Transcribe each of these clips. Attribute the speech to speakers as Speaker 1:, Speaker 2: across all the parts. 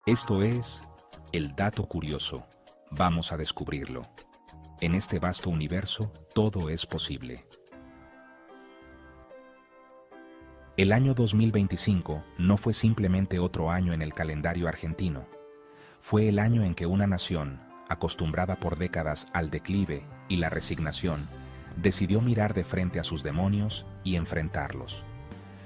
Speaker 1: Esto es el dato curioso. Vamos a descubrirlo. En este vasto universo, todo es posible. El año 2025 no fue simplemente otro año en el calendario argentino. Fue el año en que una nación, acostumbrada por décadas al declive y la resignación, decidió mirar de frente a sus demonios y enfrentarlos.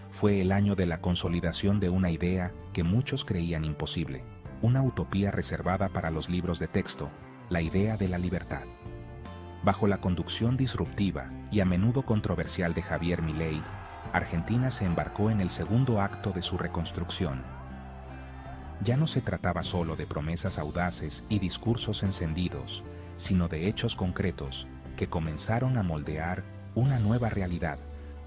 Speaker 1: Fue el año de la consolidación de una idea que muchos creían imposible, una utopía reservada para los libros de texto, la idea de la libertad. Bajo la conducción disruptiva y a menudo controversial de Javier Milei, Argentina se embarcó en el segundo acto de su reconstrucción. Ya no se trataba solo de promesas audaces y discursos encendidos, sino de hechos concretos que comenzaron a moldear una nueva realidad,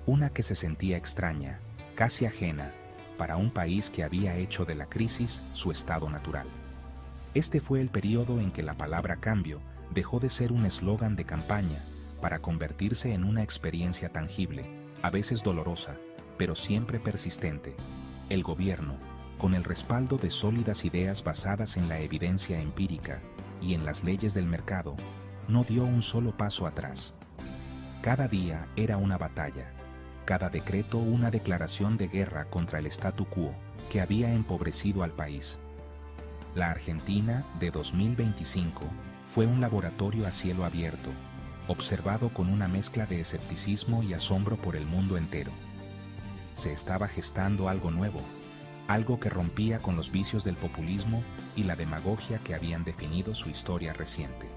Speaker 1: una que se sentía extraña, casi ajena, para un país que había hecho de la crisis su estado natural. Este fue el periodo en que la palabra cambio dejó de ser un eslogan de campaña para convertirse en una experiencia tangible, a veces dolorosa, pero siempre persistente. El gobierno, con el respaldo de sólidas ideas basadas en la evidencia empírica y en las leyes del mercado, no dio un solo paso atrás. Cada día era una batalla, cada decreto una declaración de guerra contra el statu quo que había empobrecido al país. La Argentina de 2025 fue un laboratorio a cielo abierto, observado con una mezcla de escepticismo y asombro por el mundo entero. Se estaba gestando algo nuevo, algo que rompía con los vicios del populismo y la demagogia que habían definido su historia reciente.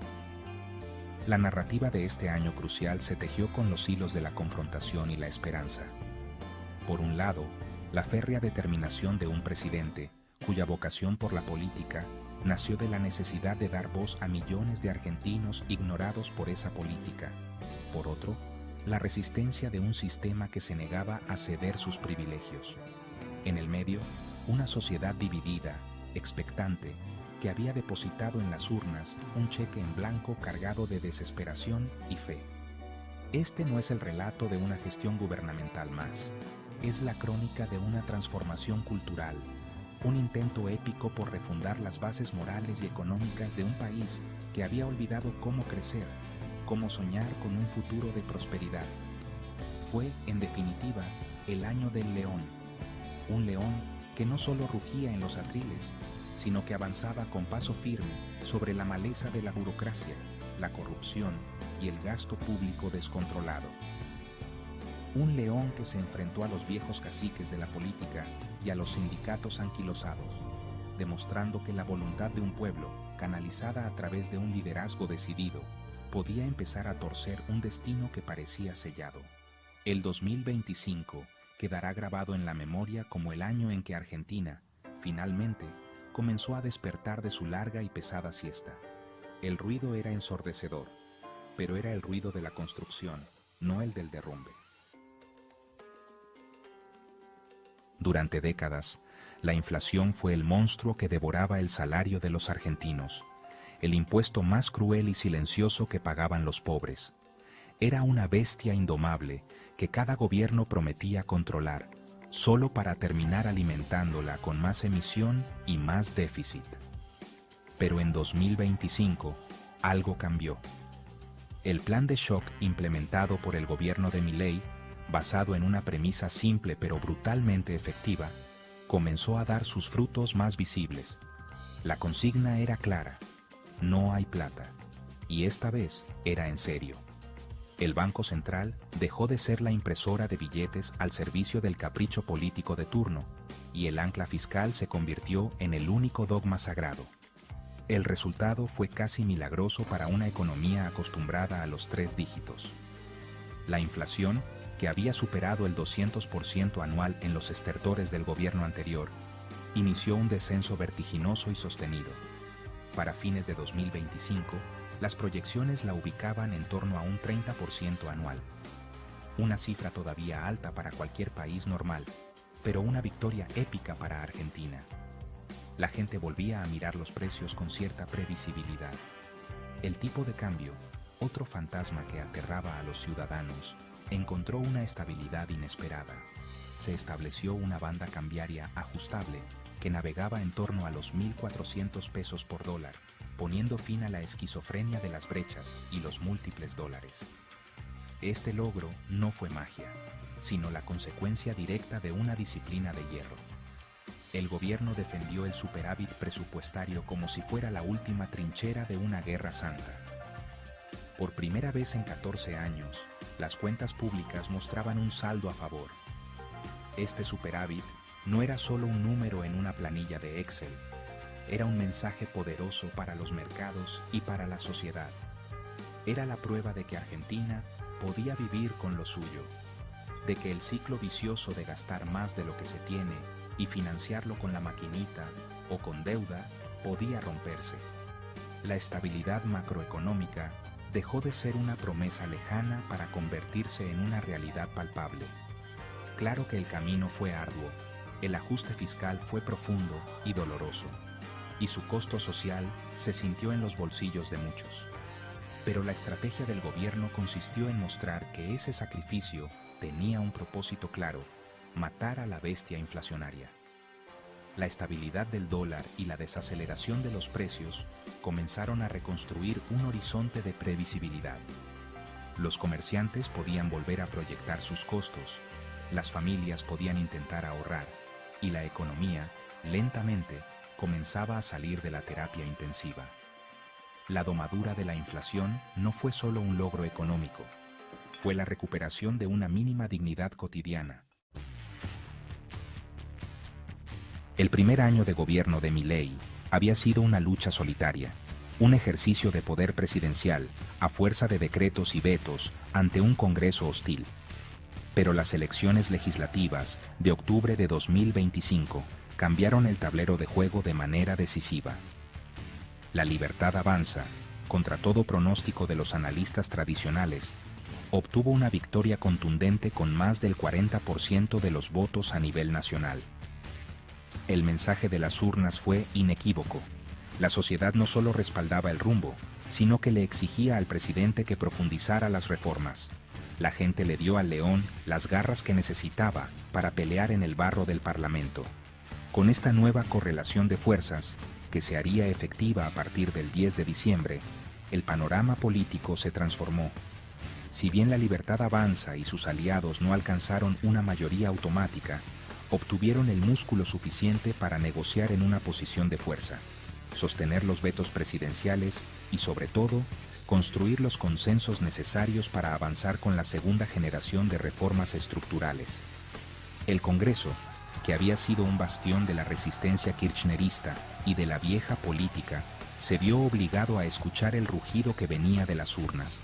Speaker 1: La narrativa de este año crucial se tejió con los hilos de la confrontación y la esperanza. Por un lado, la férrea determinación de un presidente, cuya vocación por la política nació de la necesidad de dar voz a millones de argentinos ignorados por esa política. Por otro, la resistencia de un sistema que se negaba a ceder sus privilegios. En el medio, una sociedad dividida, expectante, que había depositado en las urnas un cheque en blanco cargado de desesperación y fe. Este no es el relato de una gestión gubernamental más, es la crónica de una transformación cultural, un intento épico por refundar las bases morales y económicas de un país que había olvidado cómo crecer, cómo soñar con un futuro de prosperidad. Fue, en definitiva, el año del león, un león que no solo rugía en los atriles, sino que avanzaba con paso firme sobre la maleza de la burocracia, la corrupción y el gasto público descontrolado. Un león que se enfrentó a los viejos caciques de la política y a los sindicatos anquilosados, demostrando que la voluntad de un pueblo, canalizada a través de un liderazgo decidido, podía empezar a torcer un destino que parecía sellado. El 2025 quedará grabado en la memoria como el año en que Argentina, finalmente, comenzó a despertar de su larga y pesada siesta. El ruido era ensordecedor, pero era el ruido de la construcción, no el del derrumbe. Durante décadas, la inflación fue el monstruo que devoraba el salario de los argentinos, el impuesto más cruel y silencioso que pagaban los pobres. Era una bestia indomable que cada gobierno prometía controlar, solo para terminar alimentándola con más emisión y más déficit. Pero en 2025, algo cambió. El plan de shock implementado por el gobierno de Milei, basado en una premisa simple pero brutalmente efectiva, comenzó a dar sus frutos más visibles. La consigna era clara: no hay plata. Y esta vez era en serio. El Banco Central dejó de ser la impresora de billetes al servicio del capricho político de turno, y el ancla fiscal se convirtió en el único dogma sagrado. El resultado fue casi milagroso para una economía acostumbrada a los 3 dígitos. La inflación, que había superado el 200% anual en los estertores del gobierno anterior, inició un descenso vertiginoso y sostenido. Para fines de 2025, las proyecciones la ubicaban en torno a un 30% anual. Una cifra todavía alta para cualquier país normal, pero una victoria épica para Argentina. La gente volvía a mirar los precios con cierta previsibilidad. El tipo de cambio, otro fantasma que aterraba a los ciudadanos, encontró una estabilidad inesperada. Se estableció una banda cambiaria ajustable que navegaba en torno a los 1.400 pesos por dólar, poniendo fin a la esquizofrenia de las brechas y los múltiples dólares. Este logro no fue magia, sino la consecuencia directa de una disciplina de hierro. El gobierno defendió el superávit presupuestario como si fuera la última trinchera de una guerra santa. Por primera vez en 14 años, las cuentas públicas mostraban un saldo a favor. Este superávit no era solo un número en una planilla de Excel, era un mensaje poderoso para los mercados y para la sociedad. Era la prueba de que Argentina podía vivir con lo suyo, de que el ciclo vicioso de gastar más de lo que se tiene y financiarlo con la maquinita o con deuda podía romperse. La estabilidad macroeconómica dejó de ser una promesa lejana para convertirse en una realidad palpable. Claro que el camino fue arduo, el ajuste fiscal fue profundo y doloroso, y su costo social se sintió en los bolsillos de muchos. Pero la estrategia del gobierno consistió en mostrar que ese sacrificio tenía un propósito claro: matar a la bestia inflacionaria. La estabilidad del dólar y la desaceleración de los precios comenzaron a reconstruir un horizonte de previsibilidad. Los comerciantes podían volver a proyectar sus costos, las familias podían intentar ahorrar, y la economía, lentamente, comenzaba a salir de la terapia intensiva. La domadura de la inflación no fue solo un logro económico, fue la recuperación de una mínima dignidad cotidiana. El primer año de gobierno de Milei había sido una lucha solitaria, un ejercicio de poder presidencial a fuerza de decretos y vetos ante un Congreso hostil. Pero las elecciones legislativas de octubre de 2025 cambiaron el tablero de juego de manera decisiva. La Libertad Avanza, contra todo pronóstico de los analistas tradicionales, obtuvo una victoria contundente con más del 40% de los votos a nivel nacional. El mensaje de las urnas fue inequívoco. La sociedad no solo respaldaba el rumbo, sino que le exigía al presidente que profundizara las reformas. La gente le dio al león las garras que necesitaba para pelear en el barro del Parlamento. Con esta nueva correlación de fuerzas, que se haría efectiva a partir del 10 de diciembre, el panorama político se transformó. Si bien la Libertad Avanza y sus aliados no alcanzaron una mayoría automática, obtuvieron el músculo suficiente para negociar en una posición de fuerza, sostener los vetos presidenciales y, sobre todo, construir los consensos necesarios para avanzar con la segunda generación de reformas estructurales. El Congreso, que había sido un bastión de la resistencia kirchnerista y de la vieja política, se vio obligado a escuchar el rugido que venía de las urnas.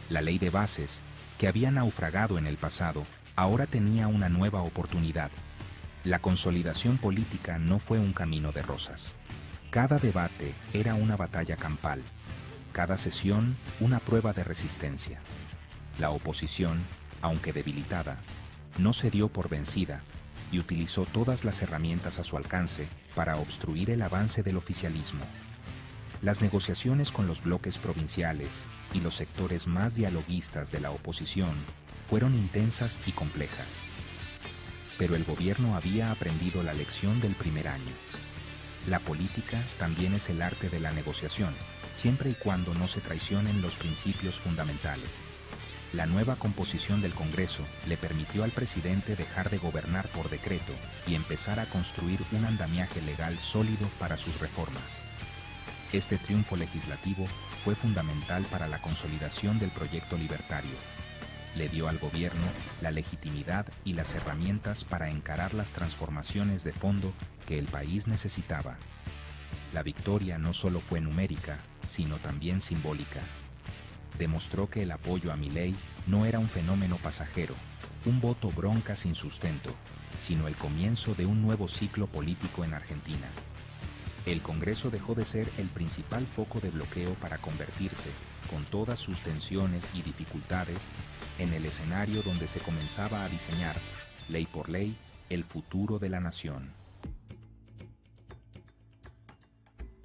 Speaker 1: La ley de bases, que había naufragado en el pasado, ahora tenía una nueva oportunidad. La consolidación política no fue un camino de rosas. Cada debate era una batalla campal, cada sesión una prueba de resistencia. La oposición, aunque debilitada, no se dio por vencida y utilizó todas las herramientas a su alcance para obstruir el avance del oficialismo. Las negociaciones con los bloques provinciales y los sectores más dialoguistas de la oposición fueron intensas y complejas. Pero el gobierno había aprendido la lección del primer año. La política también es el arte de la negociación, siempre y cuando no se traicionen los principios fundamentales. La nueva composición del Congreso le permitió al presidente dejar de gobernar por decreto y empezar a construir un andamiaje legal sólido para sus reformas. Este triunfo legislativo fue fundamental para la consolidación del proyecto libertario. Le dio al gobierno la legitimidad y las herramientas para encarar las transformaciones de fondo que el país necesitaba. La victoria no solo fue numérica, sino también simbólica. Demostró que el apoyo a Milei no era un fenómeno pasajero, un voto bronca sin sustento, sino el comienzo de un nuevo ciclo político en Argentina. El Congreso dejó de ser el principal foco de bloqueo para convertirse, con todas sus tensiones y dificultades, en el escenario donde se comenzaba a diseñar, ley por ley, el futuro de la nación.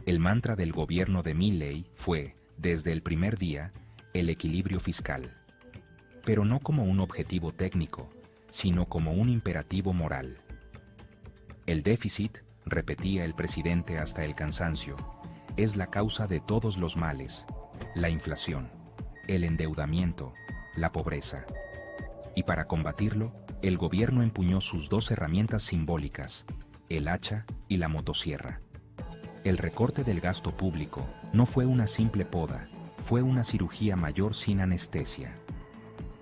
Speaker 1: El mantra del gobierno de Milei fue, desde el primer día, el equilibrio fiscal. Pero no como un objetivo técnico, sino como un imperativo moral. El déficit repetía el presidente hasta el cansancio, es la causa de todos los males: la inflación, el endeudamiento, la pobreza. Y para combatirlo, el gobierno empuñó sus dos herramientas simbólicas, el hacha y la motosierra. El recorte del gasto público no fue una simple poda, fue una cirugía mayor sin anestesia.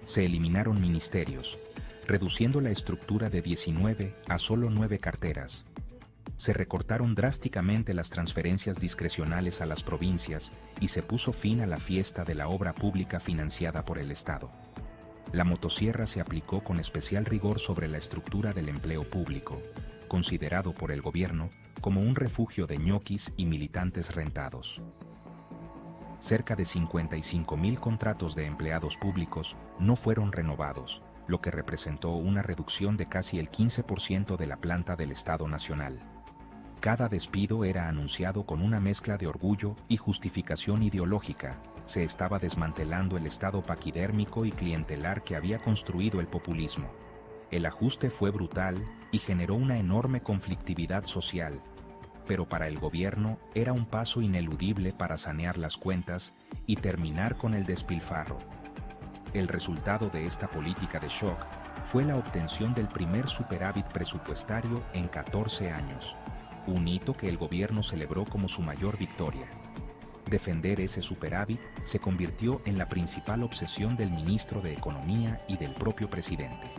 Speaker 1: Se eliminaron ministerios, reduciendo la estructura de 19 a solo 9 carteras. Se recortaron drásticamente las transferencias discrecionales a las provincias y se puso fin a la fiesta de la obra pública financiada por el Estado. La motosierra se aplicó con especial rigor sobre la estructura del empleo público, considerado por el gobierno como un refugio de ñoquis y militantes rentados. Cerca de 55.000 contratos de empleados públicos no fueron renovados, lo que representó una reducción de casi el 15% de la planta del Estado Nacional. Cada despido era anunciado con una mezcla de orgullo y justificación ideológica. Se estaba desmantelando el Estado paquidérmico y clientelar que había construido el populismo. El ajuste fue brutal y generó una enorme conflictividad social, pero para el gobierno era un paso ineludible para sanear las cuentas y terminar con el despilfarro. El resultado de esta política de shock fue la obtención del primer superávit presupuestario en 14 años, un hito que el gobierno celebró como su mayor victoria. Defender ese superávit se convirtió en la principal obsesión del ministro de Economía y del propio presidente.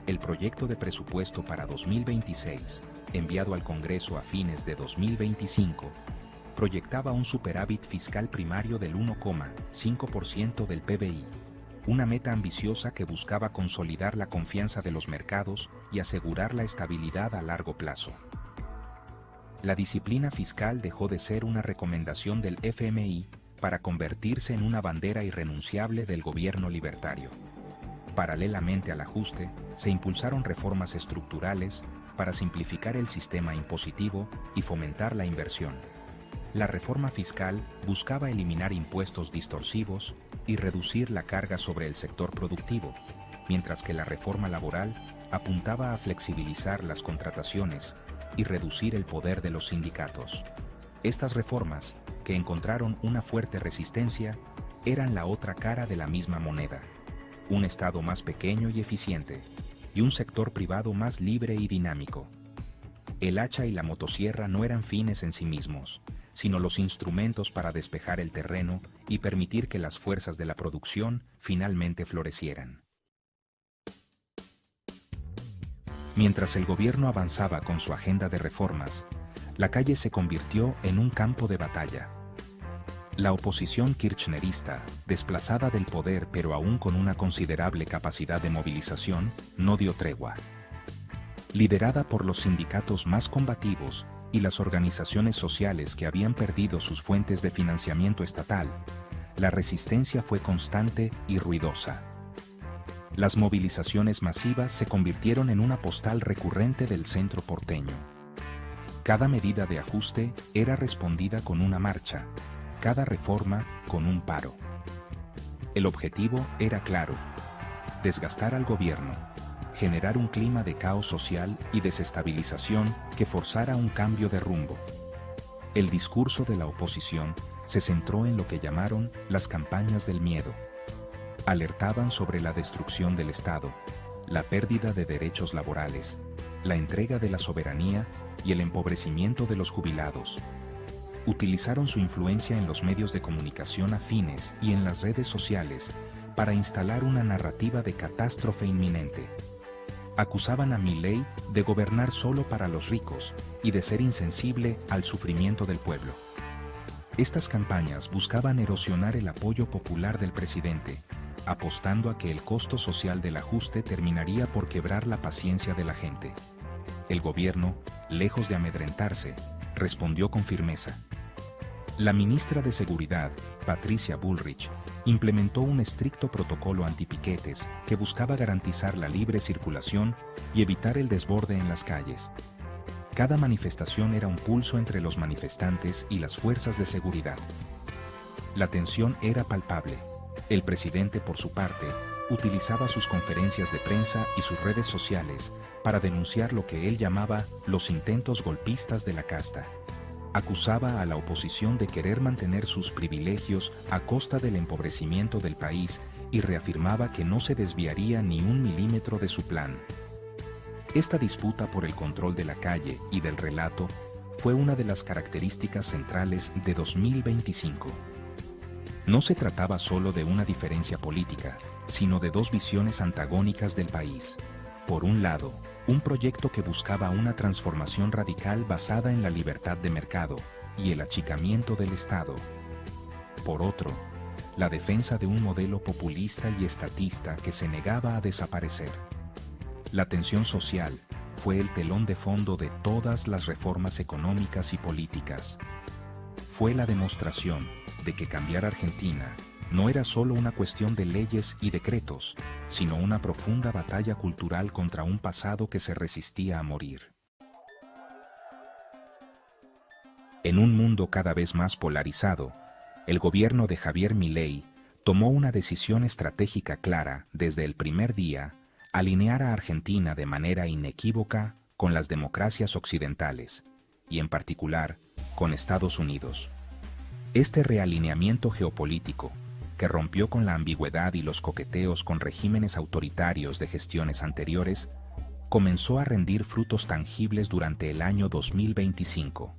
Speaker 1: El proyecto de presupuesto para 2026, enviado al Congreso a fines de 2025, proyectaba un superávit fiscal primario del 1,5% del PBI, una meta ambiciosa que buscaba consolidar la confianza de los mercados y asegurar la estabilidad a largo plazo. La disciplina fiscal dejó de ser una recomendación del FMI para convertirse en una bandera irrenunciable del gobierno libertario. Paralelamente al ajuste, se impulsaron reformas estructurales para simplificar el sistema impositivo y fomentar la inversión. La reforma fiscal buscaba eliminar impuestos distorsivos y reducir la carga sobre el sector productivo, mientras que la reforma laboral apuntaba a flexibilizar las contrataciones y reducir el poder de los sindicatos. Estas reformas, que encontraron una fuerte resistencia, eran la otra cara de la misma moneda: un Estado más pequeño y eficiente, y un sector privado más libre y dinámico. El hacha y la motosierra no eran fines en sí mismos, sino los instrumentos para despejar el terreno y permitir que las fuerzas de la producción finalmente florecieran. Mientras el gobierno avanzaba con su agenda de reformas, la calle se convirtió en un campo de batalla. La oposición kirchnerista, desplazada del poder pero aún con una considerable capacidad de movilización, no dio tregua. Liderada por los sindicatos más combativos y las organizaciones sociales que habían perdido sus fuentes de financiamiento estatal, la resistencia fue constante y ruidosa. Las movilizaciones masivas se convirtieron en una postal recurrente del centro porteño. Cada medida de ajuste era respondida con una marcha, cada reforma con un paro. El objetivo era claro: desgastar al gobierno, generar un clima de caos social y desestabilización que forzara un cambio de rumbo. El discurso de la oposición se centró en lo que llamaron las campañas del miedo. Alertaban sobre la destrucción del Estado, la pérdida de derechos laborales, la entrega de la soberanía y el empobrecimiento de los jubilados. Utilizaron su influencia en los medios de comunicación afines y en las redes sociales para instalar una narrativa de catástrofe inminente. Acusaban a Milei de gobernar solo para los ricos y de ser insensible al sufrimiento del pueblo. Estas campañas buscaban erosionar el apoyo popular del presidente, apostando a que el costo social del ajuste terminaría por quebrar la paciencia de la gente. El gobierno, lejos de amedrentarse, respondió con firmeza. La ministra de Seguridad, Patricia Bullrich, implementó un estricto protocolo antipiquetes que buscaba garantizar la libre circulación y evitar el desborde en las calles. Cada manifestación era un pulso entre los manifestantes y las fuerzas de seguridad. La tensión era palpable. El presidente, por su parte, utilizaba sus conferencias de prensa y sus redes sociales para denunciar lo que él llamaba los intentos golpistas de la casta. Acusaba a la oposición de querer mantener sus privilegios a costa del empobrecimiento del país y reafirmaba que no se desviaría ni un milímetro de su plan. Esta disputa por el control de la calle y del relato fue una de las características centrales de 2025. No se trataba solo de una diferencia política, sino de dos visiones antagónicas del país. Por un lado, un proyecto que buscaba una transformación radical basada en la libertad de mercado y el achicamiento del Estado. Por otro, la defensa de un modelo populista y estatista que se negaba a desaparecer. La tensión social fue el telón de fondo de todas las reformas económicas y políticas. Fue la demostración de que cambiar Argentina no era solo una cuestión de leyes y decretos, sino una profunda batalla cultural contra un pasado que se resistía a morir. En un mundo cada vez más polarizado, el gobierno de Javier Milei tomó una decisión estratégica clara desde el primer día: alinear a Argentina de manera inequívoca con las democracias occidentales, y en particular con Estados Unidos. Este realineamiento geopolítico, que rompió con la ambigüedad y los coqueteos con regímenes autoritarios de gestiones anteriores, comenzó a rendir frutos tangibles durante el año 2025.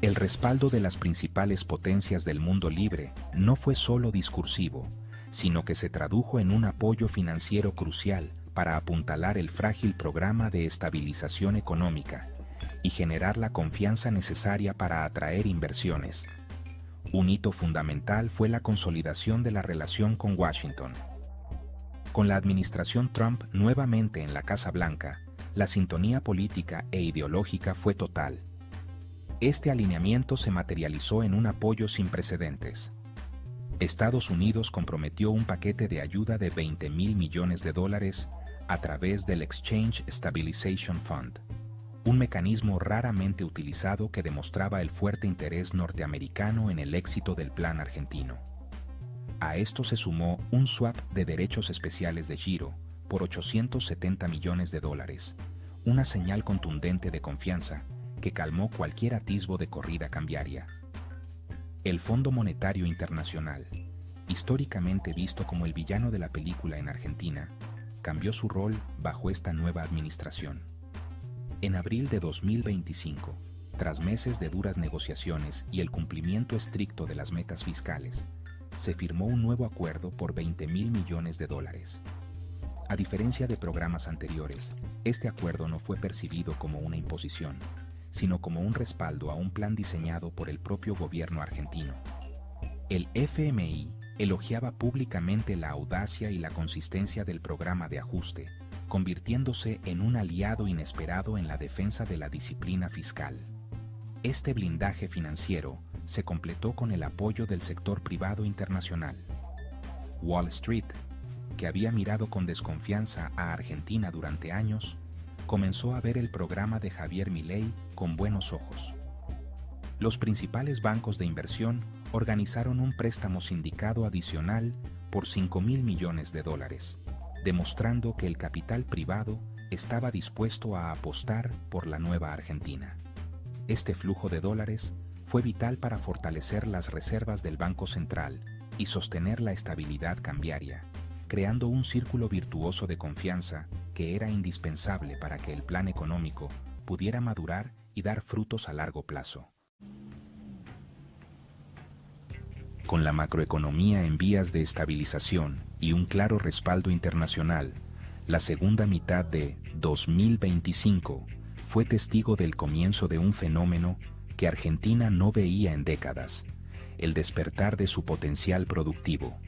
Speaker 1: El respaldo de las principales potencias del mundo libre no fue solo discursivo, sino que se tradujo en un apoyo financiero crucial para apuntalar el frágil programa de estabilización económica y generar la confianza necesaria para atraer inversiones. Un hito fundamental fue la consolidación de la relación con Washington. Con la administración Trump nuevamente en la Casa Blanca, la sintonía política e ideológica fue total. Este alineamiento se materializó en un apoyo sin precedentes. Estados Unidos comprometió un paquete de ayuda de $20.000 millones a través del Exchange Stabilization Fund, un mecanismo raramente utilizado que demostraba el fuerte interés norteamericano en el éxito del plan argentino. A esto se sumó un swap de derechos especiales de giro por $870 millones, una señal contundente de confianza que calmó cualquier atisbo de corrida cambiaria. El Fondo Monetario Internacional, históricamente visto como el villano de la película en Argentina, cambió su rol bajo esta nueva administración. En abril de 2025, tras meses de duras negociaciones y el cumplimiento estricto de las metas fiscales, se firmó un nuevo acuerdo por $20.000 millones. A diferencia de programas anteriores, este acuerdo no fue percibido como una imposición, sino como un respaldo a un plan diseñado por el propio gobierno argentino. El FMI elogiaba públicamente la audacia y la consistencia del programa de ajuste, convirtiéndose en un aliado inesperado en la defensa de la disciplina fiscal. Este blindaje financiero se completó con el apoyo del sector privado internacional. Wall Street, que había mirado con desconfianza a Argentina durante años, comenzó a ver el programa de Javier Milei con buenos ojos. Los principales bancos de inversión organizaron un préstamo sindicado adicional por $5.000 millones, demostrando que el capital privado estaba dispuesto a apostar por la nueva Argentina. Este flujo de dólares fue vital para fortalecer las reservas del Banco Central y sostener la estabilidad cambiaria, creando un círculo virtuoso de confianza que era indispensable para que el plan económico pudiera madurar y dar frutos a largo plazo. Con la macroeconomía en vías de estabilización y un claro respaldo internacional, la segunda mitad de 2025 fue testigo del comienzo de un fenómeno que Argentina no veía en décadas: el despertar de su potencial productivo.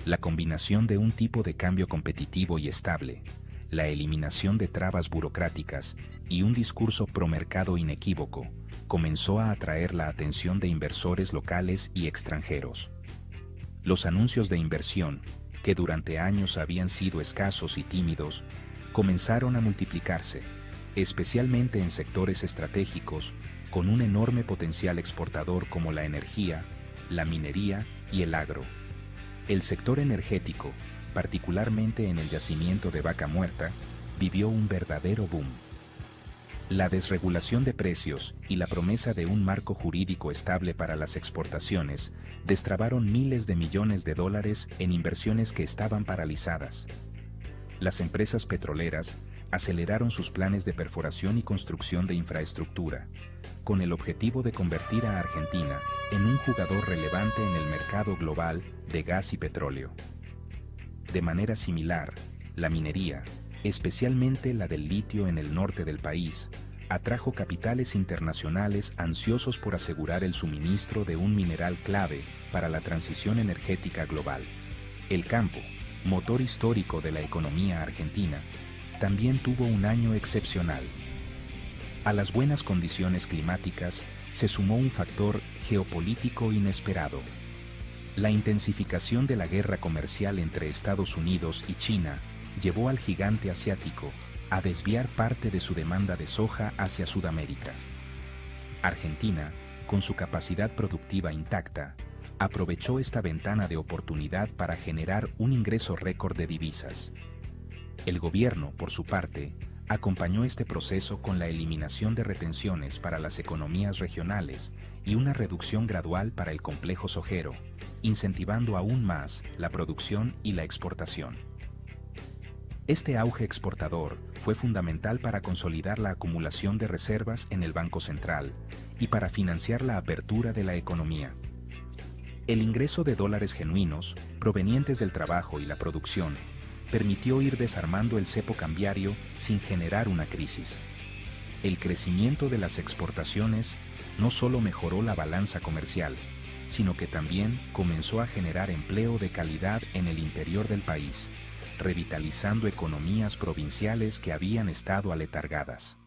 Speaker 1: La combinación de un tipo de cambio competitivo y estable, la eliminación de trabas burocráticas y un discurso promercado inequívoco comenzó a atraer la atención de inversores locales y extranjeros. Los anuncios de inversión, que durante años habían sido escasos y tímidos, comenzaron a multiplicarse, especialmente en sectores estratégicos con un enorme potencial exportador como la energía, la minería y el agro. El sector energético particularmente en el yacimiento de Vaca Muerta, vivió un verdadero boom. La desregulación de precios y la promesa de un marco jurídico estable para las exportaciones destrabaron miles de millones de dólares en inversiones que estaban paralizadas. Las empresas petroleras aceleraron sus planes de perforación y construcción de infraestructura, con el objetivo de convertir a Argentina en un jugador relevante en el mercado global de gas y petróleo. De manera similar, la minería, especialmente la del litio en el norte del país, atrajo capitales internacionales ansiosos por asegurar el suministro de un mineral clave para la transición energética global. El campo, motor histórico de la economía argentina, también tuvo un año excepcional. A las buenas condiciones climáticas se sumó un factor geopolítico inesperado. La intensificación de la guerra comercial entre Estados Unidos y China llevó al gigante asiático a desviar parte de su demanda de soja hacia Sudamérica. Argentina, con su capacidad productiva intacta, aprovechó esta ventana de oportunidad para generar un ingreso récord de divisas. El gobierno, por su parte, acompañó este proceso con la eliminación de retenciones para las economías regionales y una reducción gradual para el complejo sojero, incentivando aún más la producción y la exportación. Este auge exportador fue fundamental para consolidar la acumulación de reservas en el Banco Central y para financiar la apertura de la economía. El ingreso de dólares genuinos, provenientes del trabajo y la producción, permitió ir desarmando el cepo cambiario sin generar una crisis. El crecimiento de las exportaciones no solo mejoró la balanza comercial, sino que también comenzó a generar empleo de calidad en el interior del país, revitalizando economías provinciales que habían estado aletargadas.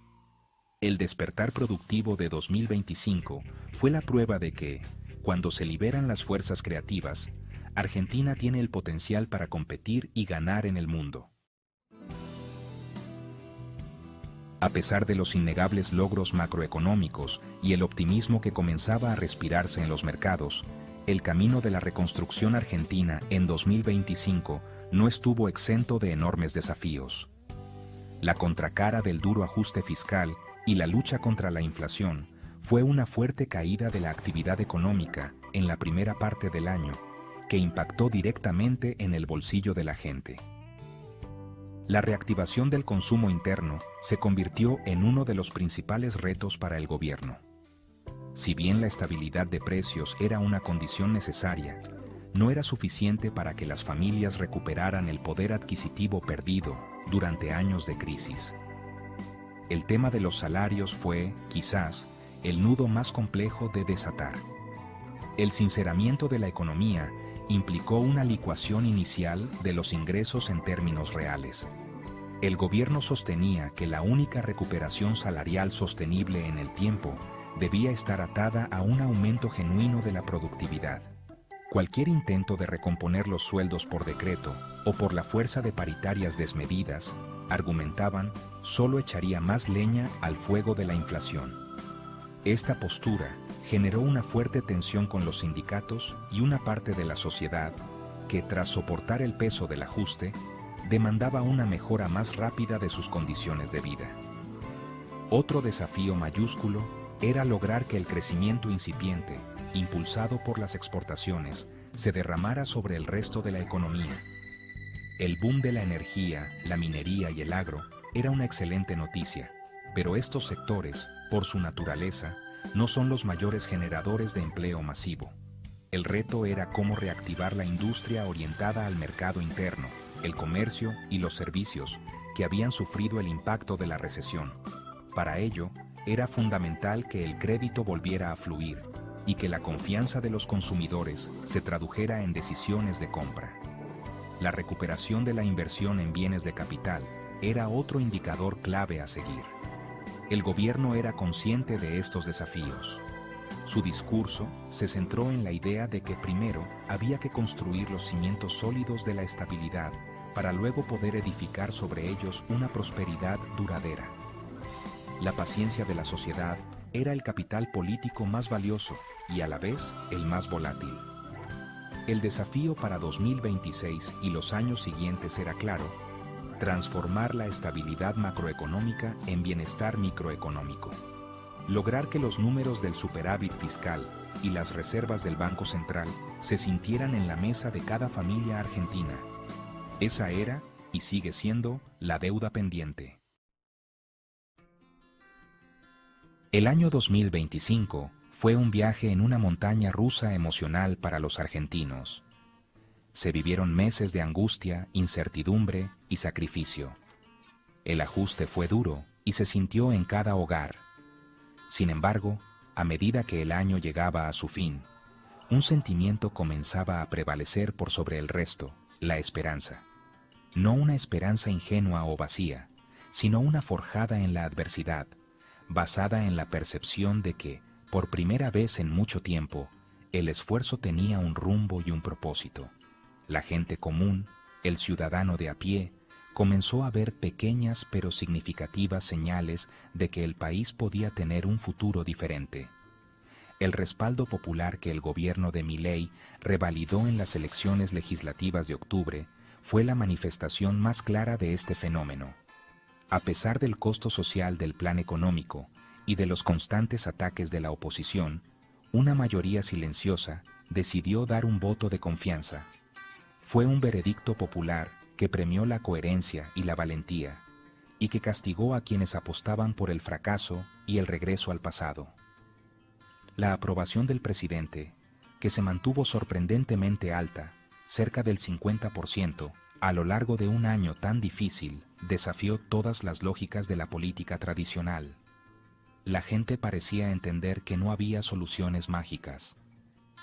Speaker 1: El despertar productivo de 2025 fue la prueba de que, cuando se liberan las fuerzas creativas, Argentina tiene el potencial para competir y ganar en el mundo. A pesar de los innegables logros macroeconómicos y el optimismo que comenzaba a respirarse en los mercados, el camino de la reconstrucción argentina en 2025 no estuvo exento de enormes desafíos. La contracara del duro ajuste fiscal y la lucha contra la inflación fue una fuerte caída de la actividad económica en la primera parte del año, que impactó directamente en el bolsillo de la gente. La reactivación del consumo interno se convirtió en uno de los principales retos para el gobierno. Si bien la estabilidad de precios era una condición necesaria, no era suficiente para que las familias recuperaran el poder adquisitivo perdido durante años de crisis. El tema de los salarios fue, quizás, el nudo más complejo de desatar. El sinceramiento de la economía implicó una licuación inicial de los ingresos en términos reales. El gobierno sostenía que la única recuperación salarial sostenible en el tiempo debía estar atada a un aumento genuino de la productividad. Cualquier intento de recomponer los sueldos por decreto o por la fuerza de paritarias desmedidas, argumentaban, solo echaría más leña al fuego de la inflación. Esta postura generó una fuerte tensión con los sindicatos y una parte de la sociedad que, tras soportar el peso del ajuste, demandaba una mejora más rápida de sus condiciones de vida. Otro desafío mayúsculo era lograr que el crecimiento incipiente, impulsado por las exportaciones, se derramara sobre el resto de la economía. El boom de la energía, la minería y el agro era una excelente noticia, pero estos sectores, por su naturaleza, no son los mayores generadores de empleo masivo. El reto era cómo reactivar la industria orientada al mercado interno, el comercio y los servicios, que habían sufrido el impacto de la recesión. Para ello, era fundamental que el crédito volviera a fluir y que la confianza de los consumidores se tradujera en decisiones de compra. La recuperación de la inversión en bienes de capital era otro indicador clave a seguir. El gobierno era consciente de estos desafíos. Su discurso se centró en la idea de que primero había que construir los cimientos sólidos de la estabilidad para luego poder edificar sobre ellos una prosperidad duradera. La paciencia de la sociedad era el capital político más valioso y a la vez el más volátil. El desafío para 2026 y los años siguientes era claro: transformar la estabilidad macroeconómica en bienestar microeconómico. Lograr que los números del superávit fiscal y las reservas del Banco Central se sintieran en la mesa de cada familia argentina. Esa era, y sigue siendo, la deuda pendiente. El año 2025 fue un viaje en una montaña rusa emocional para los argentinos. Se vivieron meses de angustia, incertidumbre y sacrificio. El ajuste fue duro y se sintió en cada hogar. Sin embargo, a medida que el año llegaba a su fin, un sentimiento comenzaba a prevalecer por sobre el resto: la esperanza. No una esperanza ingenua o vacía, sino una forjada en la adversidad, basada en la percepción de que, por primera vez en mucho tiempo, el esfuerzo tenía un rumbo y un propósito. La gente común, el ciudadano de a pie, comenzó a ver pequeñas pero significativas señales de que el país podía tener un futuro diferente. El respaldo popular que el gobierno de Milei revalidó en las elecciones legislativas de octubre fue la manifestación más clara de este fenómeno. A pesar del costo social del plan económico y de los constantes ataques de la oposición, una mayoría silenciosa decidió dar un voto de confianza. Fue un veredicto popular que premió la coherencia y la valentía, y que castigó a quienes apostaban por el fracaso y el regreso al pasado. La aprobación del presidente, que se mantuvo sorprendentemente alta, cerca del 50%, a lo largo de un año tan difícil, desafió todas las lógicas de la política tradicional. La gente parecía entender que no había soluciones mágicas.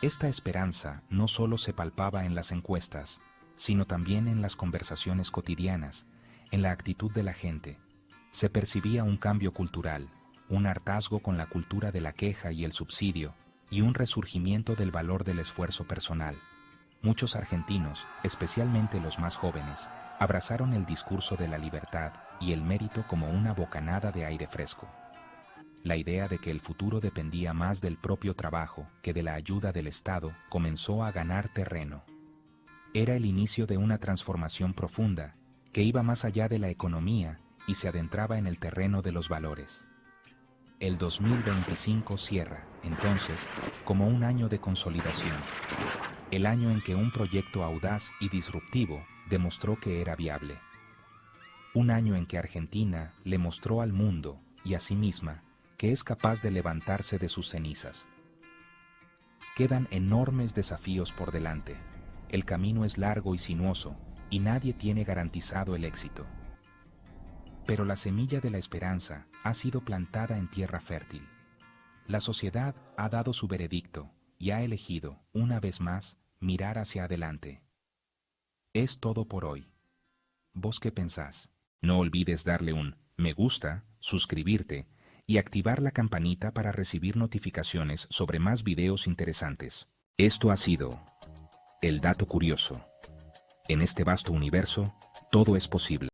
Speaker 1: Esta esperanza no solo se palpaba en las encuestas, sino también en las conversaciones cotidianas, en la actitud de la gente. Se percibía un cambio cultural, un hartazgo con la cultura de la queja y el subsidio, y un resurgimiento del valor del esfuerzo personal. Muchos argentinos, especialmente los más jóvenes, abrazaron el discurso de la libertad y el mérito como una bocanada de aire fresco. La idea de que el futuro dependía más del propio trabajo que de la ayuda del Estado comenzó a ganar terreno. Era el inicio de una transformación profunda que iba más allá de la economía y se adentraba en el terreno de los valores. El 2025 cierra, entonces, como un año de consolidación. El año en que un proyecto audaz y disruptivo demostró que era viable. Un año en que Argentina le mostró al mundo y a sí misma que es capaz de levantarse de sus cenizas. Quedan enormes desafíos por delante. El camino es largo y sinuoso, y nadie tiene garantizado el éxito. Pero la semilla de la esperanza ha sido plantada en tierra fértil. La sociedad ha dado su veredicto y ha elegido, una vez más, mirar hacia adelante. Es todo por hoy. ¿Vos qué pensás? No olvides darle un me gusta, suscribirte y activar la campanita para recibir notificaciones sobre más videos interesantes. Esto ha sido El Dato Curioso. En este vasto universo, todo es posible.